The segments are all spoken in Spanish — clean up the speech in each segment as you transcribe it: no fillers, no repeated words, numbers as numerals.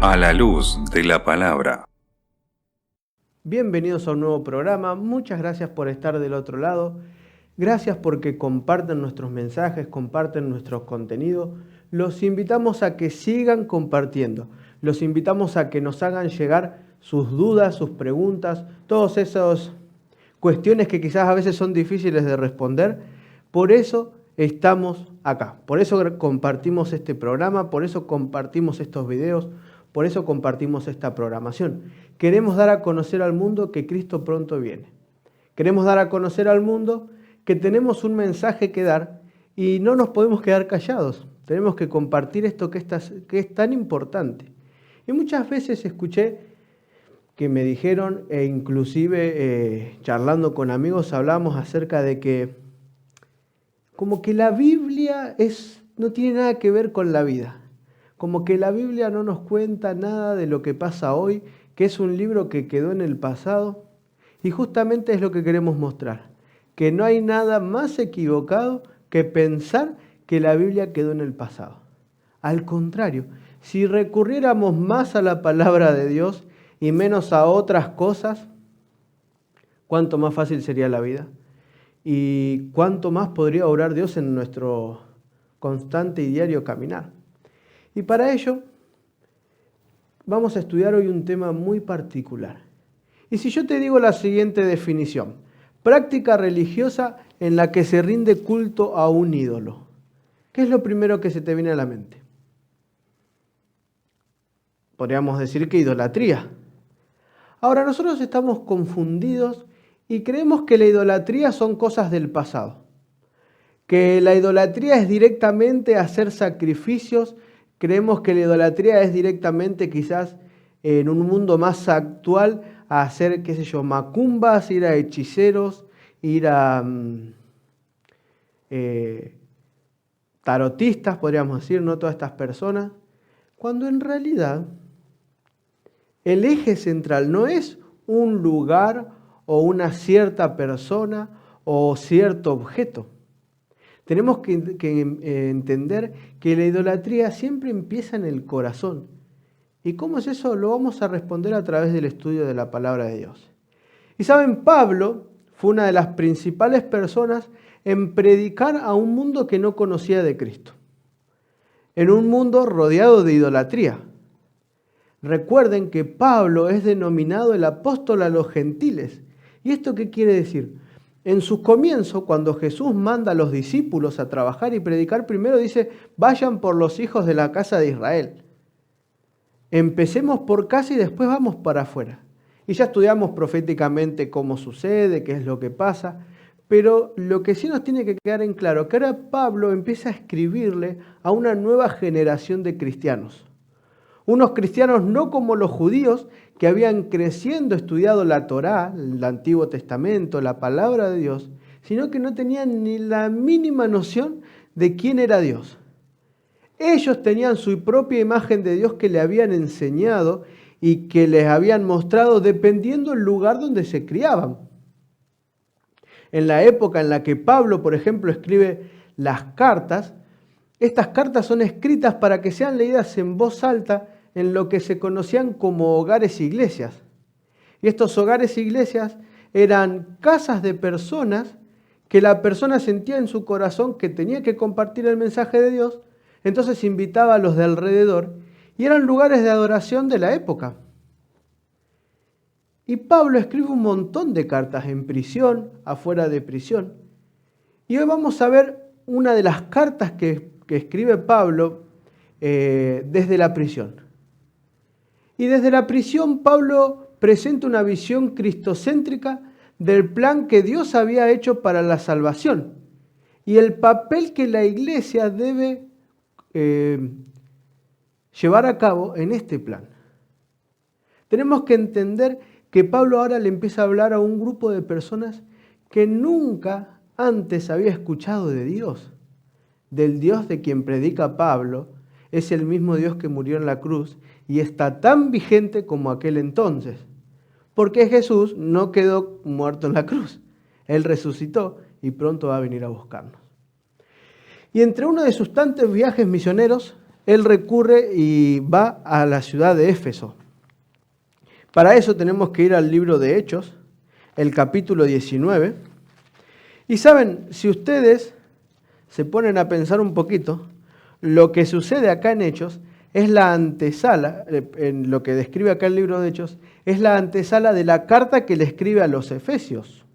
A la luz de la palabra. Bienvenidos a un nuevo programa. Muchas gracias por estar del otro lado. Gracias porque comparten nuestros mensajes, comparten nuestros contenidos. Los invitamos a que sigan compartiendo. Los invitamos a que nos hagan llegar sus dudas, sus preguntas, todas esas cuestiones que quizás a veces son difíciles de responder. Por eso estamos acá. Por eso compartimos este programa, por eso compartimos estos videos, por eso compartimos esta programación. Queremos dar a conocer al mundo que Cristo pronto viene. Queremos dar a conocer al mundo que tenemos un mensaje que dar y no nos podemos quedar callados. Tenemos que compartir esto que es tan importante. Y muchas veces escuché que me dijeron, e inclusive charlando con amigos hablamos acerca de que como que la Biblia no tiene nada que ver con la vida. Como que la Biblia no nos cuenta nada de lo que pasa hoy, que es un libro que quedó en el pasado. Y justamente es lo que queremos mostrar, que no hay nada más equivocado que pensar que la Biblia quedó en el pasado. Al contrario, si recurriéramos más a la palabra de Dios y menos a otras cosas, cuánto más fácil sería la vida y cuánto más podría obrar Dios en nuestro constante y diario caminar. Y para ello vamos a estudiar hoy un tema muy particular. Y si yo te digo la siguiente definición: práctica religiosa en la que se rinde culto a un ídolo, ¿qué es lo primero que se te viene a la mente? Podríamos decir que idolatría. Ahora, nosotros estamos confundidos y creemos que la idolatría son cosas del pasado, que la idolatría es directamente hacer sacrificios. Creemos que la idolatría es directamente, quizás en un mundo más actual, a hacer, qué sé yo, macumbas, ir a hechiceros, ir a tarotistas, podríamos decir, no todas estas personas, cuando en realidad el eje central no es un lugar o una cierta persona o cierto objeto. Tenemos que entender que la idolatría siempre empieza en el corazón. ¿Y cómo es eso? Lo vamos a responder a través del estudio de la palabra de Dios. Y saben, Pablo fue una de las principales personas en predicar a un mundo que no conocía de Cristo, en un mundo rodeado de idolatría. Recuerden que Pablo es denominado el apóstol a los gentiles. ¿Y esto qué quiere decir? En sus comienzos, cuando Jesús manda a los discípulos a trabajar y predicar, primero dice: vayan por los hijos de la casa de Israel. Empecemos por casa y después vamos para afuera. Y ya estudiamos proféticamente cómo sucede, qué es lo que pasa. Pero lo que sí nos tiene que quedar en claro, que ahora Pablo empieza a escribirle a una nueva generación de cristianos. Unos cristianos no como los judíos, que habían creciendo, estudiado la Torá, el Antiguo Testamento, la palabra de Dios, sino que no tenían ni la mínima noción de quién era Dios. Ellos tenían su propia imagen de Dios que le habían enseñado y que les habían mostrado dependiendo del lugar donde se criaban. En la época en la que Pablo, por ejemplo, escribe las cartas, estas cartas son escritas para que sean leídas en voz alta en lo que se conocían como hogares e iglesias. Y estos hogares e iglesias eran casas de personas que la persona sentía en su corazón que tenía que compartir el mensaje de Dios, entonces invitaba a los de alrededor y eran lugares de adoración de la época. Y Pablo escribe un montón de cartas en prisión, afuera de prisión. Y hoy vamos a ver una de las cartas que escribe Pablo desde la prisión. Y desde la prisión Pablo presenta una visión cristocéntrica del plan que Dios había hecho para la salvación y el papel que la iglesia debe llevar a cabo en este plan. Tenemos que entender que Pablo ahora le empieza a hablar a un grupo de personas que nunca antes había escuchado de Dios, del Dios de quien predica Pablo. Es el mismo Dios que murió en la cruz y está tan vigente como aquel entonces, porque Jesús no quedó muerto en la cruz. Él resucitó y pronto va a venir a buscarnos. Y entre uno de sus tantos viajes misioneros, él recurre y va a la ciudad de Éfeso. Para eso tenemos que ir al libro de Hechos, el capítulo 19. Y saben, si ustedes se ponen a pensar un poquito, lo que sucede acá en Hechos es la antesala, en lo que describe acá el libro de Hechos, es la antesala de la carta que le escribe a los efesios.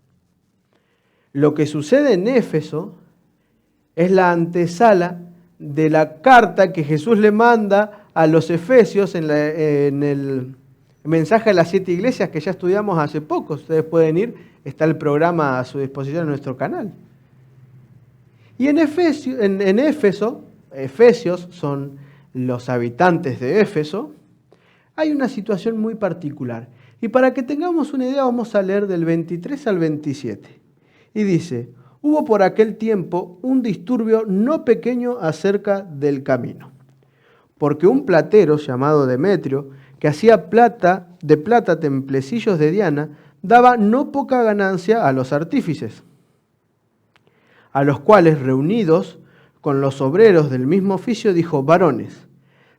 Lo que sucede en Éfeso es la antesala de la carta que Jesús le manda a los efesios en el mensaje a las 7 iglesias que ya estudiamos hace poco. Ustedes pueden ir, está el programa a su disposición en nuestro canal. Y en Éfeso, efesios son los habitantes de Éfeso, hay una situación muy particular. Y para que tengamos una idea vamos a leer del 23 al 27. Y dice: hubo por aquel tiempo un disturbio no pequeño acerca del camino, porque un platero llamado Demetrio, que hacía de plata templecillos de Diana, daba no poca ganancia a los artífices, a los cuales, reunidos con los obreros del mismo oficio, dijo: varones,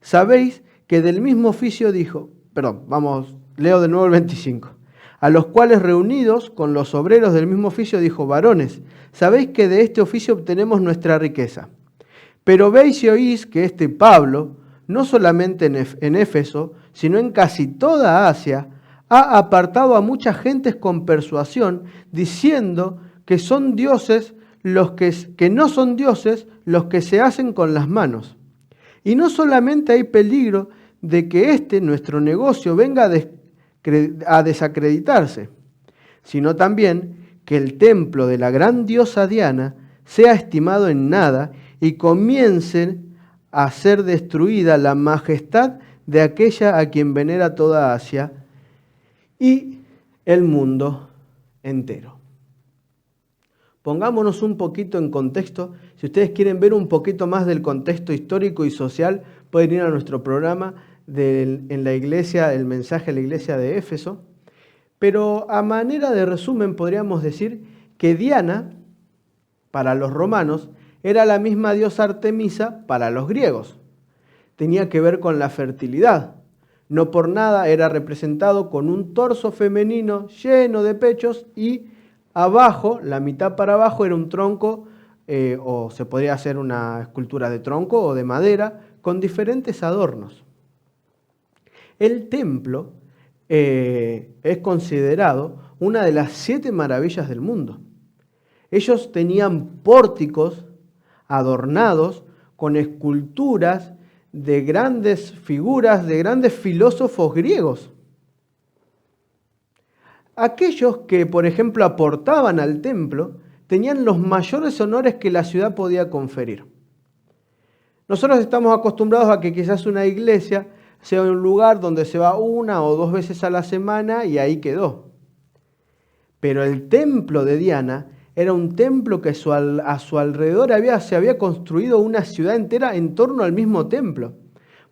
sabéis que del mismo oficio leo de nuevo el 25. A los cuales, reunidos con los obreros del mismo oficio, dijo: varones, sabéis que de este oficio obtenemos nuestra riqueza. Pero veis y oís que este Pablo, no solamente en Éfeso, sino en casi toda Asia, ha apartado a muchas gentes con persuasión, diciendo que son dioses que no son dioses los que se hacen con las manos. Y no solamente hay peligro de que nuestro negocio venga a desacreditarse, sino también que el templo de la gran diosa Diana sea estimado en nada y comience a ser destruida la majestad de aquella a quien venera toda Asia y el mundo entero. Pongámonos un poquito en contexto. Si ustedes quieren ver un poquito más del contexto histórico y social, pueden ir a nuestro programa en la iglesia, el mensaje a la iglesia de Éfeso. Pero a manera de resumen podríamos decir que Diana, para los romanos, era la misma diosa Artemisa para los griegos. Tenía que ver con la fertilidad. No por nada era representado con un torso femenino lleno de pechos y abajo, la mitad para abajo, era un tronco, o se podría hacer una escultura de tronco o de madera, con diferentes adornos. El templo es considerado una de las 7 maravillas del mundo. Ellos tenían pórticos adornados con esculturas de grandes figuras, de grandes filósofos griegos. Aquellos que, por ejemplo, aportaban al templo, tenían los mayores honores que la ciudad podía conferir. Nosotros estamos acostumbrados a que quizás una iglesia sea un lugar donde se va 1 o 2 veces a la semana y ahí quedó. Pero el templo de Diana era un templo que a su alrededor se había construido una ciudad entera en torno al mismo templo.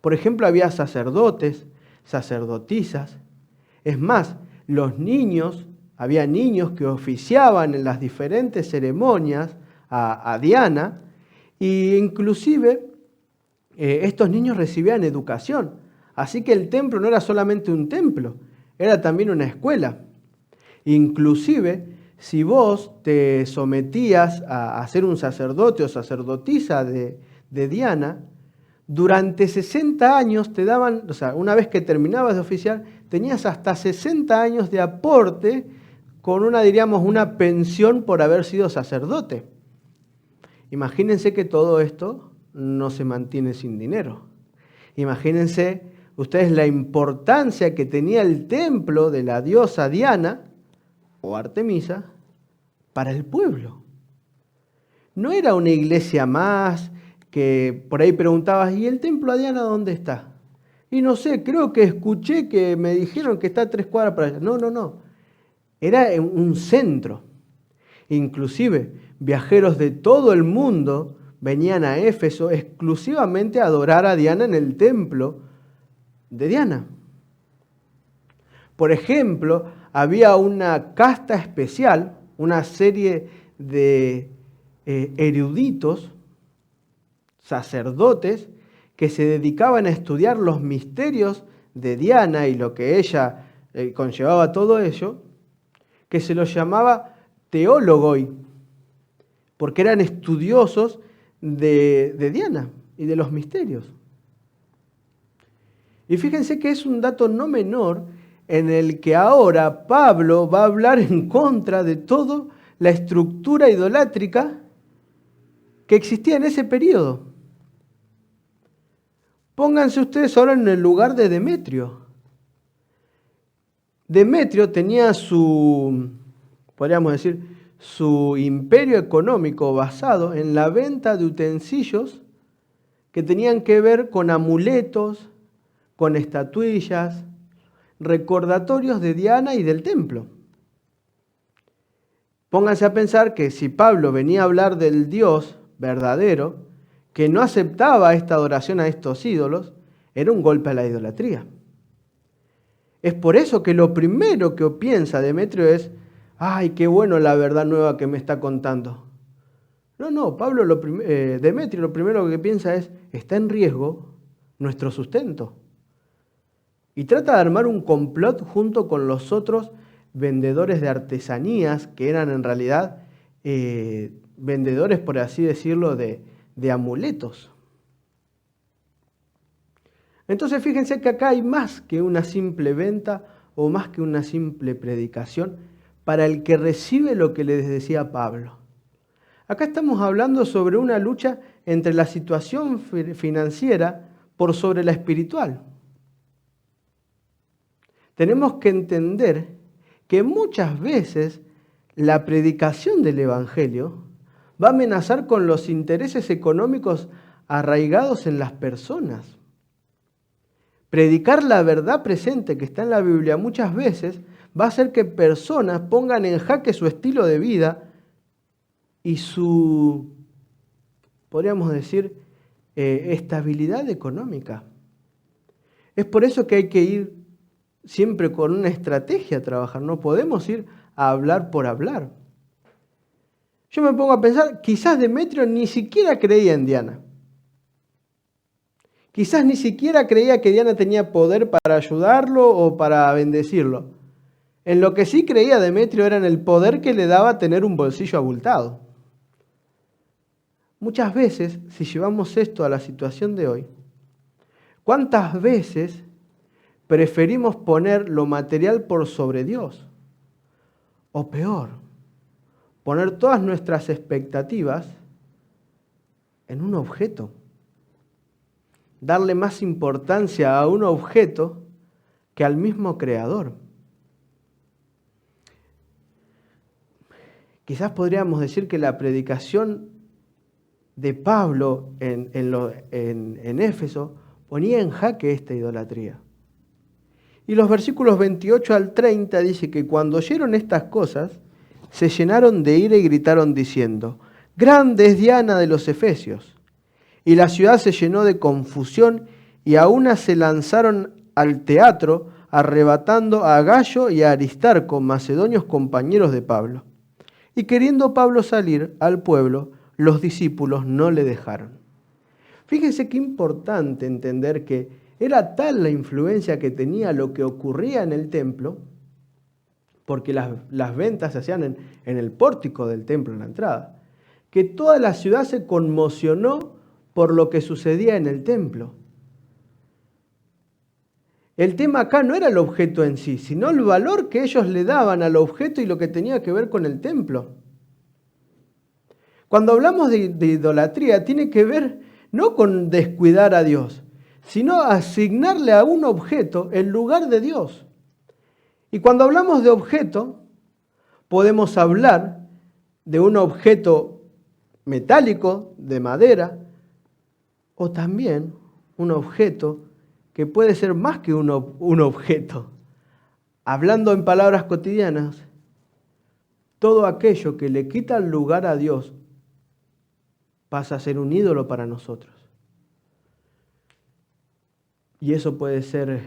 Por ejemplo, había sacerdotes, sacerdotisas. Es más, había niños que oficiaban en las diferentes ceremonias a Diana, e inclusive estos niños recibían educación. Así que el templo no era solamente un templo, era también una escuela. Inclusive, si vos te sometías a ser un sacerdote o sacerdotisa de Diana, durante 60 años te daban, una vez que terminabas de oficiar, tenías hasta 60 años de aporte con una pensión por haber sido sacerdote. Imagínense que todo esto no se mantiene sin dinero. Imagínense ustedes la importancia que tenía el templo de la diosa Diana o Artemisa para el pueblo. No era una iglesia más que por ahí preguntabas: ¿y el templo a Diana dónde está? Y no sé, creo que escuché que me dijeron que está a 3 cuadras para allá. No. Era un centro. Inclusive viajeros de todo el mundo venían a Éfeso exclusivamente a adorar a Diana en el templo de Diana. Por ejemplo, había una casta especial, una serie de eruditos, sacerdotes, que se dedicaban a estudiar los misterios de Diana y lo que ella conllevaba todo ello, que se los llamaba teólogoi, porque eran estudiosos de Diana y de los misterios. Y fíjense que es un dato no menor en el que ahora Pablo va a hablar en contra de toda la estructura idolátrica que existía en ese periodo. Pónganse ustedes ahora en el lugar de Demetrio. Demetrio tenía podríamos decir, su imperio económico basado en la venta de utensilios que tenían que ver con amuletos, con estatuillas, recordatorios de Diana y del templo. Pónganse a pensar que si Pablo venía a hablar del Dios verdadero, que no aceptaba esta adoración a estos ídolos, era un golpe a la idolatría. Es por eso que lo primero que piensa Demetrio es, ¡ay, qué bueno la verdad nueva que me está contando! No, Demetrio lo primero que piensa es, está en riesgo nuestro sustento. Y trata de armar un complot junto con los otros vendedores de artesanías, que eran en realidad vendedores, por así decirlo, de amuletos. Entonces fíjense que acá hay más que una simple venta o más que una simple predicación para el que recibe lo que les decía Pablo. Acá estamos hablando sobre una lucha entre la situación financiera por sobre la espiritual. Tenemos que entender que muchas veces la predicación del Evangelio va a amenazar con los intereses económicos arraigados en las personas. Predicar la verdad presente que está en la Biblia muchas veces va a hacer que personas pongan en jaque su estilo de vida y su, podríamos decir, estabilidad económica. Es por eso que hay que ir siempre con una estrategia a trabajar. No podemos ir a hablar por hablar. Yo me pongo a pensar, quizás Demetrio ni siquiera creía en Diana. Quizás ni siquiera creía que Diana tenía poder para ayudarlo o para bendecirlo. En lo que sí creía Demetrio era en el poder que le daba tener un bolsillo abultado. Muchas veces, si llevamos esto a la situación de hoy, ¿cuántas veces preferimos poner lo material por sobre Dios? O peor, poner todas nuestras expectativas en un objeto. Darle más importancia a un objeto que al mismo creador. Quizás podríamos decir que la predicación de Pablo en Éfeso ponía en jaque esta idolatría. Y los versículos 28 al 30 dice que cuando oyeron estas cosas, se llenaron de ira y gritaron diciendo, «Grande es Diana de los Efesios». Y la ciudad se llenó de confusión y a una se lanzaron al teatro, arrebatando a Gayo y a Aristarco, macedonios compañeros de Pablo. Y queriendo Pablo salir al pueblo, los discípulos no le dejaron. Fíjense qué importante entender que era tal la influencia que tenía lo que ocurría en el templo, porque las ventas se hacían en el pórtico del templo, en la entrada, que toda la ciudad se conmocionó por lo que sucedía en el templo. El tema acá no era el objeto en sí, sino el valor que ellos le daban al objeto y lo que tenía que ver con el templo. Cuando hablamos de idolatría, tiene que ver no con descuidar a Dios, sino asignarle a un objeto el lugar de Dios. Y cuando hablamos de objeto, podemos hablar de un objeto metálico, de madera, o también un objeto que puede ser más que un objeto. Hablando en palabras cotidianas, todo aquello que le quita el lugar a Dios pasa a ser un ídolo para nosotros. Y eso puede ser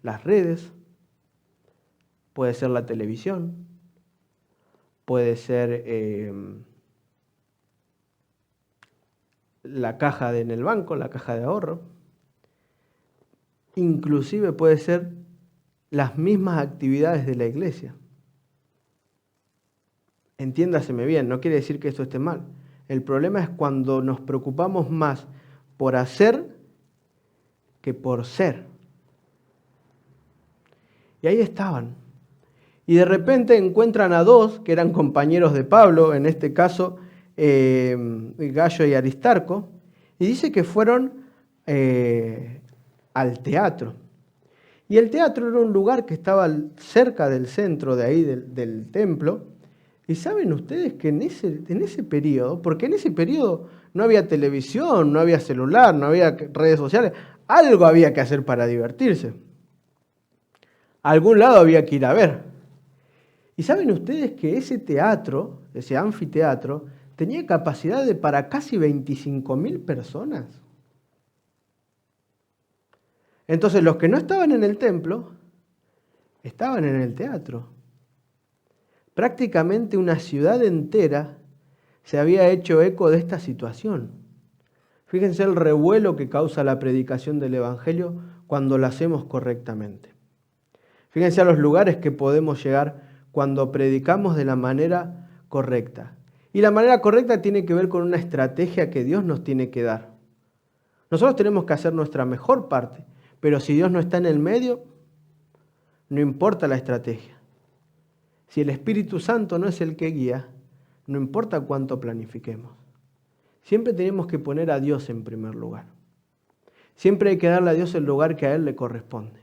las redes, puede ser la televisión, puede ser la caja en el banco, la caja de ahorro. inclusive puede ser las mismas actividades de la iglesia. Entiéndaseme bien, no quiere decir que esto esté mal. El problema es cuando nos preocupamos más por hacer que por ser. Y ahí estaban. Y de repente encuentran a dos que eran compañeros de Pablo, en este caso Gayo y Aristarco, y dice que fueron al teatro. Y el teatro era un lugar que estaba cerca del centro de ahí del templo. Y saben ustedes que en ese periodo, porque en ese periodo no había televisión, no había celular, no había redes sociales, algo había que hacer para divertirse. A algún lado había que ir a ver. Y saben ustedes que ese teatro, ese anfiteatro, tenía capacidad para casi 25.000 personas. Entonces los que no estaban en el templo, estaban en el teatro. Prácticamente una ciudad entera se había hecho eco de esta situación. Fíjense el revuelo que causa la predicación del Evangelio cuando la hacemos correctamente. Fíjense a los lugares que podemos llegar cuando predicamos de la manera correcta. Y la manera correcta tiene que ver con una estrategia que Dios nos tiene que dar. Nosotros tenemos que hacer nuestra mejor parte, pero si Dios no está en el medio, no importa la estrategia. Si el Espíritu Santo no es el que guía, no importa cuánto planifiquemos. Siempre tenemos que poner a Dios en primer lugar. Siempre hay que darle a Dios el lugar que a Él le corresponde.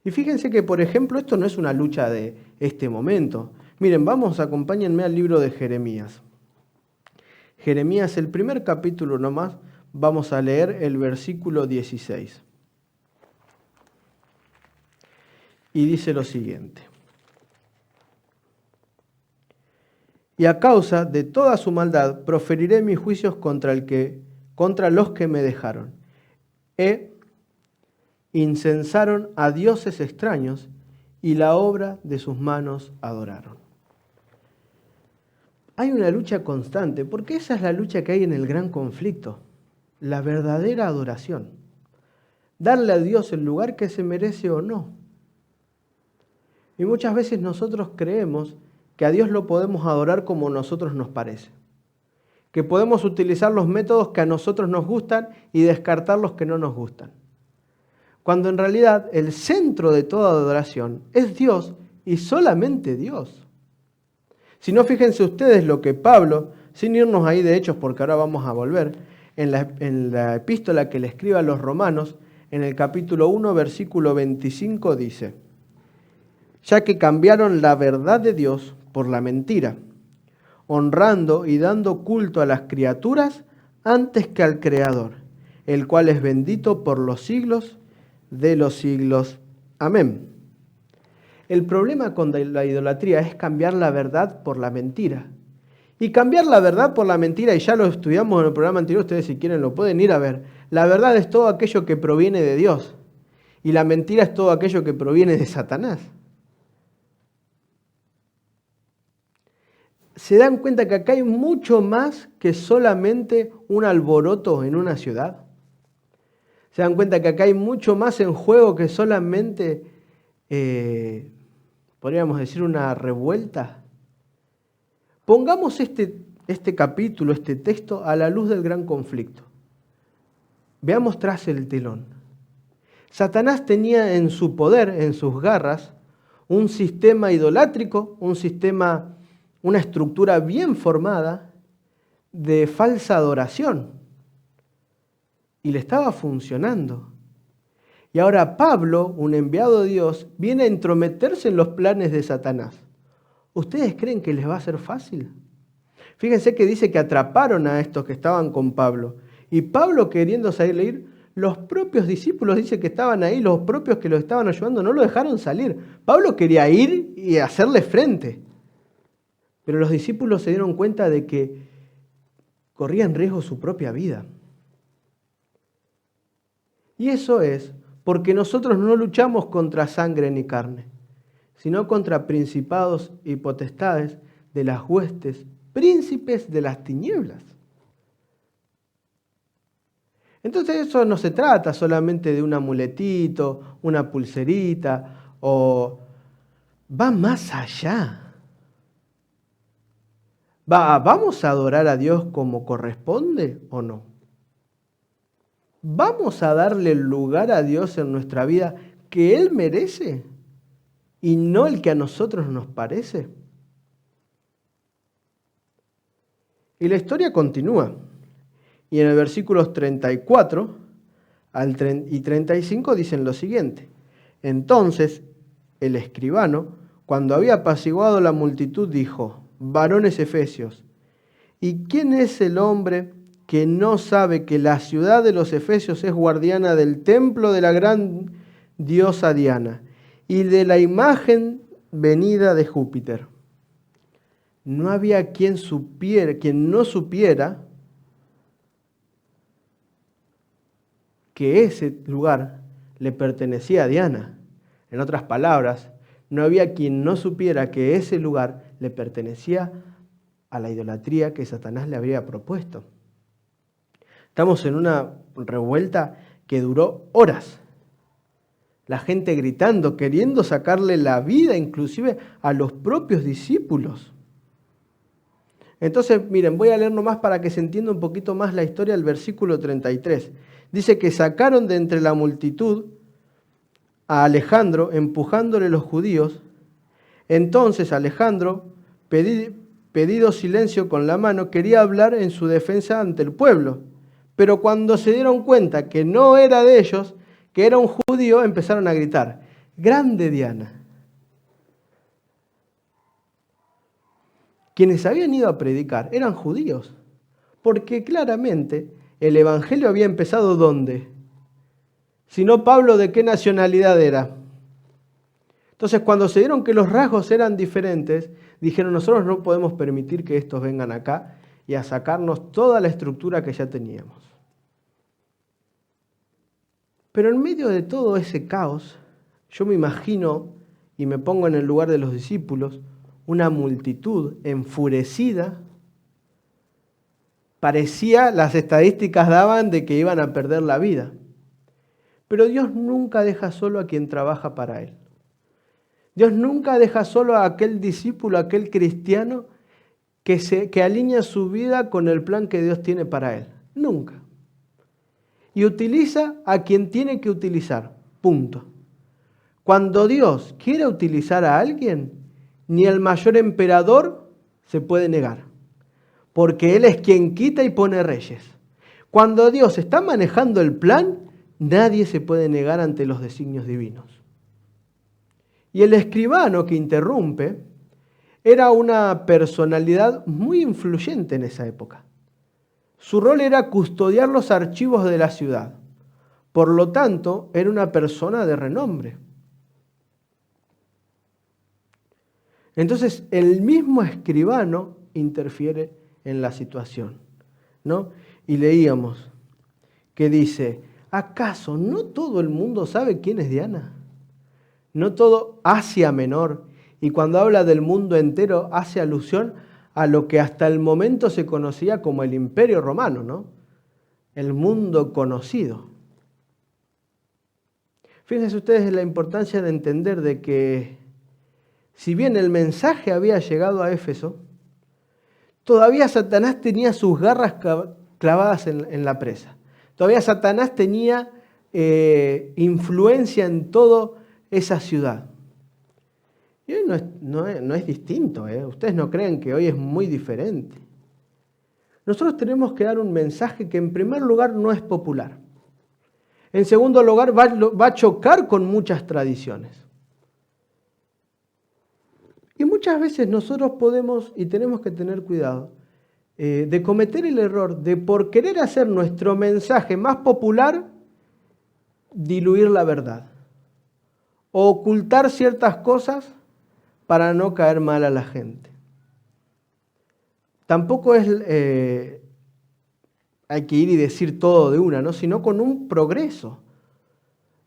Y fíjense que, por ejemplo, esto no es una lucha de este momento. Miren, acompáñenme al libro de Jeremías. Jeremías, el primer capítulo nomás, vamos a leer el versículo 16. Y dice lo siguiente. Y a causa de toda su maldad proferiré mis juicios contra los que me dejaron. Incensaron a dioses extraños y la obra de sus manos adoraron. Hay una lucha constante, porque esa es la lucha que hay en el gran conflicto, la verdadera adoración. Darle a Dios el lugar que se merece o no. Y muchas veces nosotros creemos que a Dios lo podemos adorar como a nosotros nos parece. Que podemos utilizar los métodos que a nosotros nos gustan y descartar los que no nos gustan. Cuando en realidad el centro de toda adoración es Dios y solamente Dios. Si no, fíjense ustedes lo que Pablo, sin irnos ahí de Hechos, porque ahora vamos a volver, en la epístola que le escribe a los romanos, en el capítulo 1, versículo 25, dice: ya que cambiaron la verdad de Dios por la mentira, honrando y dando culto a las criaturas antes que al Creador, el cual es bendito por los siglos de los siglos. Amén. El problema con la idolatría es cambiar la verdad por la mentira. Y cambiar la verdad por la mentira, y ya lo estudiamos en el programa anterior, ustedes si quieren lo pueden ir a ver. La verdad es todo aquello que proviene de Dios. Y la mentira es todo aquello que proviene de Satanás. ¿Se dan cuenta que acá hay mucho más que solamente un alboroto en una ciudad? ¿Se dan cuenta que acá hay mucho más en juego que solamente, podríamos decir, una revuelta? Pongamos este capítulo, este texto, a la luz del gran conflicto. Veamos tras el telón. Satanás tenía en su poder, en sus garras, un sistema idolátrico, una estructura bien formada de falsa adoración. Y le estaba funcionando. Y ahora Pablo, un enviado de Dios, viene a entrometerse en los planes de Satanás. ¿Ustedes creen que les va a ser fácil? Fíjense que dice que atraparon a estos que estaban con Pablo. Y Pablo, queriendo salir, los propios discípulos, dice que estaban ahí, los propios que lo estaban ayudando, no lo dejaron salir. Pablo quería ir y hacerle frente. Pero los discípulos se dieron cuenta de que corría en riesgo su propia vida. Y eso es porque nosotros no luchamos contra sangre ni carne, sino contra principados y potestades de las huestes, príncipes de las tinieblas. Entonces eso no se trata solamente de un amuletito, una pulserita, o va más allá. ¿Vamos a adorar a Dios como corresponde o no? ¿Vamos a darle el lugar a Dios en nuestra vida que Él merece y no el que a nosotros nos parece? Y la historia continúa. Y en el versículos 34 y 35 dicen lo siguiente. Entonces el escribano, cuando había apaciguado la multitud, dijo: varones efesios, ¿y quién es el hombre que no sabe que la ciudad de los efesios es guardiana del templo de la gran diosa Diana y de la imagen venida de Júpiter? No había quien no supiera que ese lugar le pertenecía a Diana. En otras palabras, no había quien no supiera que ese lugar le pertenecía a la idolatría que Satanás le había propuesto. Estamos en una revuelta que duró horas. La gente gritando, queriendo sacarle la vida inclusive a los propios discípulos. Entonces, miren, voy a leer nomás para que se entienda un poquito más la historia del versículo 33. Dice que sacaron de entre la multitud a Alejandro, empujándole los judíos. Entonces Alejandro, pedido silencio con la mano, quería hablar en su defensa ante el pueblo. Pero cuando se dieron cuenta que no era de ellos, que era un judío, empezaron a gritar: ¡grande Diana! Quienes habían ido a predicar eran judíos, porque claramente el evangelio había empezado ¿dónde? Si no, Pablo, ¿de qué nacionalidad era? Entonces, cuando se dieron que los rasgos eran diferentes, dijeron: nosotros no podemos permitir que estos vengan acá y a sacarnos toda la estructura que ya teníamos. Pero en medio de todo ese caos, yo me imagino y me pongo en el lugar de los discípulos, una multitud enfurecida. Parecía, las estadísticas daban de que iban a perder la vida. Pero Dios nunca deja solo a quien trabaja para Él. Dios nunca deja solo a aquel discípulo, a aquel cristiano que alinea su vida con el plan que Dios tiene para él. Nunca. Y utiliza a quien tiene que utilizar. Punto. Cuando Dios quiere utilizar a alguien, ni el mayor emperador se puede negar, porque Él es quien quita y pone reyes. Cuando Dios está manejando el plan, nadie se puede negar ante los designios divinos. Y el escribano que interrumpe era una personalidad muy influyente en esa época. Su rol era custodiar los archivos de la ciudad. Por lo tanto, era una persona de renombre. Entonces, el mismo escribano interfiere en la situación, ¿no? Y leíamos que dice: ¿acaso no todo el mundo sabe quién es Diana? No todo Asia Menor, y cuando habla del mundo entero hace alusión a lo que hasta el momento se conocía como el Imperio Romano, ¿no? El mundo conocido. Fíjense ustedes en la importancia de entender de que si bien el mensaje había llegado a Éfeso, todavía Satanás tenía sus garras clavadas en la presa. Todavía Satanás tenía influencia en toda esa ciudad. Y hoy no es distinto, ¿eh? Ustedes no creen que hoy es muy diferente. Nosotros tenemos que dar un mensaje que en primer lugar no es popular. En segundo lugar va a chocar con muchas tradiciones. Y muchas veces nosotros podemos y tenemos que tener cuidado de cometer el error de, por querer hacer nuestro mensaje más popular, diluir la verdad o ocultar ciertas cosas para no caer mal a la gente. Tampoco hay que ir y decir todo de una, ¿no? Sino con un progreso.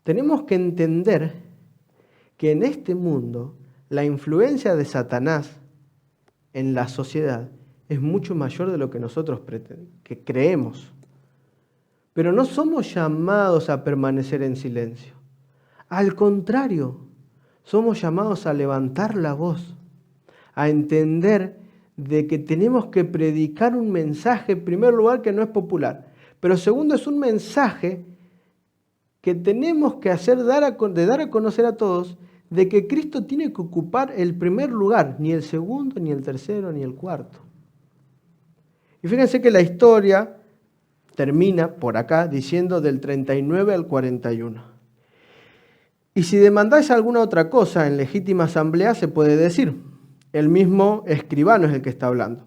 Tenemos que entender que en este mundo la influencia de Satanás en la sociedad es mucho mayor de lo que nosotros creemos. Pero no somos llamados a permanecer en silencio. Al contrario, somos llamados a levantar la voz, a entender de que tenemos que predicar un mensaje, en primer lugar, que no es popular, pero segundo, es un mensaje que tenemos que dar a conocer a todos de que Cristo tiene que ocupar el primer lugar, ni el segundo, ni el tercero, ni el cuarto. Y fíjense que la historia termina por acá diciendo del 39 al 41. Y si demandáis alguna otra cosa en legítima asamblea, se puede decir. El mismo escribano es el que está hablando.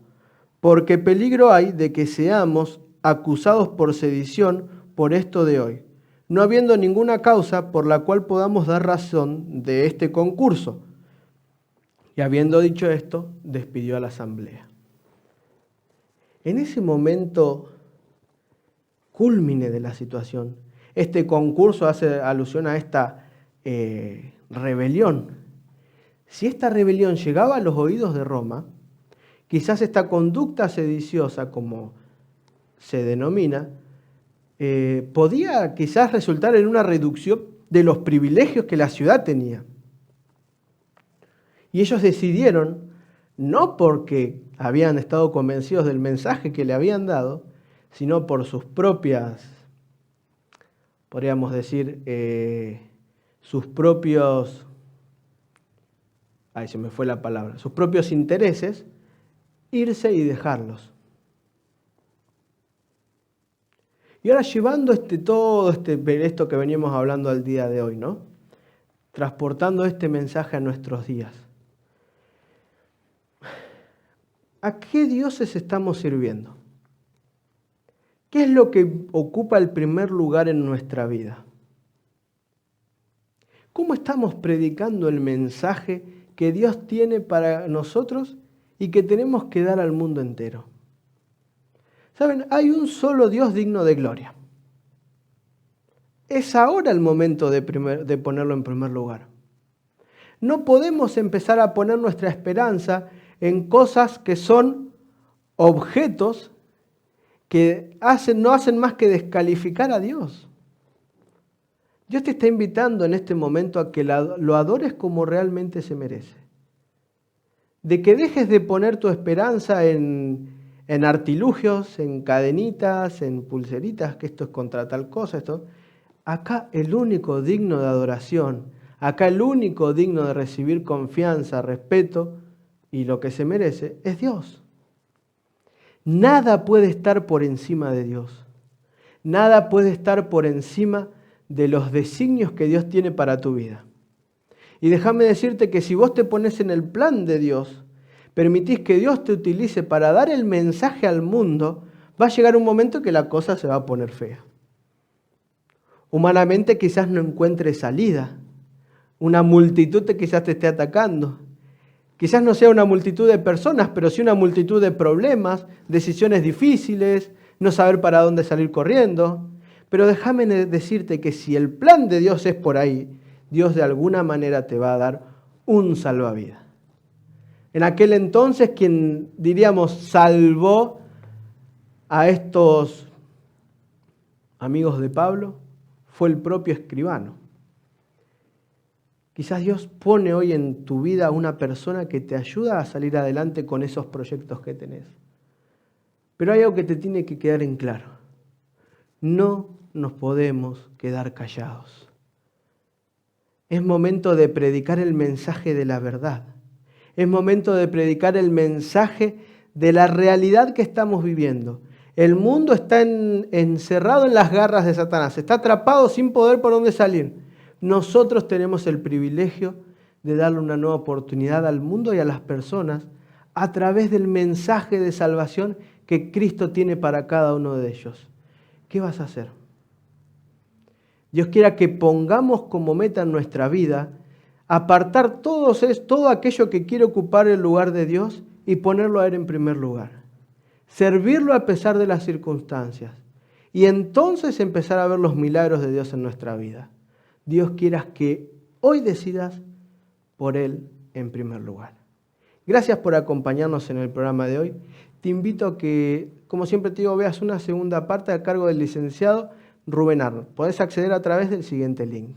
Porque peligro hay de que seamos acusados por sedición por esto de hoy, no habiendo ninguna causa por la cual podamos dar razón de este concurso. Y habiendo dicho esto, despidió a la asamblea. En ese momento cúlmine de la situación, este concurso hace alusión a esta rebelión. Si esta rebelión llegaba a los oídos de Roma, quizás esta conducta sediciosa, como se denomina, podía quizás resultar en una reducción de los privilegios que la ciudad tenía. Y ellos decidieron, no porque habían estado convencidos del mensaje que le habían dado, sino por sus propias, podríamos decir, sus propios intereses, irse y dejarlos. Y ahora llevando esto que veníamos hablando al día de hoy, ¿no? Transportando este mensaje a nuestros días. ¿A qué dioses estamos sirviendo? ¿Qué es lo que ocupa el primer lugar en nuestra vida? ¿Cómo estamos predicando el mensaje que Dios tiene para nosotros y que tenemos que dar al mundo entero? ¿Saben? Hay un solo Dios digno de gloria. Es ahora el momento de ponerlo en primer lugar. No podemos empezar a poner nuestra esperanza en cosas que son objetos que no hacen más que descalificar a Dios. Dios te está invitando en este momento a que lo adores como realmente se merece. De que dejes de poner tu esperanza en artilugios, en cadenitas, en pulseritas, que esto es contra tal cosa, esto. Acá el único digno de adoración, acá el único digno de recibir confianza, respeto y lo que se merece es Dios. Nada puede estar por encima de Dios. Nada puede estar por encima de los designios que Dios tiene para tu vida. Y déjame decirte que si vos te pones en el plan de Dios, permitís que Dios te utilice para dar el mensaje al mundo, va a llegar un momento que la cosa se va a poner fea. Humanamente quizás no encuentres salida. Una multitud quizás te esté atacando. Quizás no sea una multitud de personas, pero sí una multitud de problemas, decisiones difíciles, no saber para dónde salir corriendo. Pero déjame decirte que si el plan de Dios es por ahí, Dios de alguna manera te va a dar un salvavidas. En aquel entonces, quien diríamos salvó a estos amigos de Pablo fue el propio escribano. Quizás Dios pone hoy en tu vida una persona que te ayuda a salir adelante con esos proyectos que tenés. Pero hay algo que te tiene que quedar en claro. No nos podemos quedar callados. Es momento de predicar el mensaje de la verdad. Es momento de predicar el mensaje de la realidad que estamos viviendo. El mundo está encerrado en las garras de Satanás, está atrapado sin poder por dónde salir. Nosotros tenemos el privilegio de darle una nueva oportunidad al mundo y a las personas a través del mensaje de salvación que Cristo tiene para cada uno de ellos. ¿Qué vas a hacer? Dios quiera que pongamos como meta en nuestra vida apartar todo aquello que quiere ocupar el lugar de Dios y ponerlo a Él en primer lugar. Servirlo a pesar de las circunstancias. Y entonces empezar a ver los milagros de Dios en nuestra vida. Dios quiera que hoy decidas por Él en primer lugar. Gracias por acompañarnos en el programa de hoy. te invito a que, como siempre te digo, veas una segunda parte a cargo del licenciado Rubén Arnold. Podés acceder a través del siguiente link.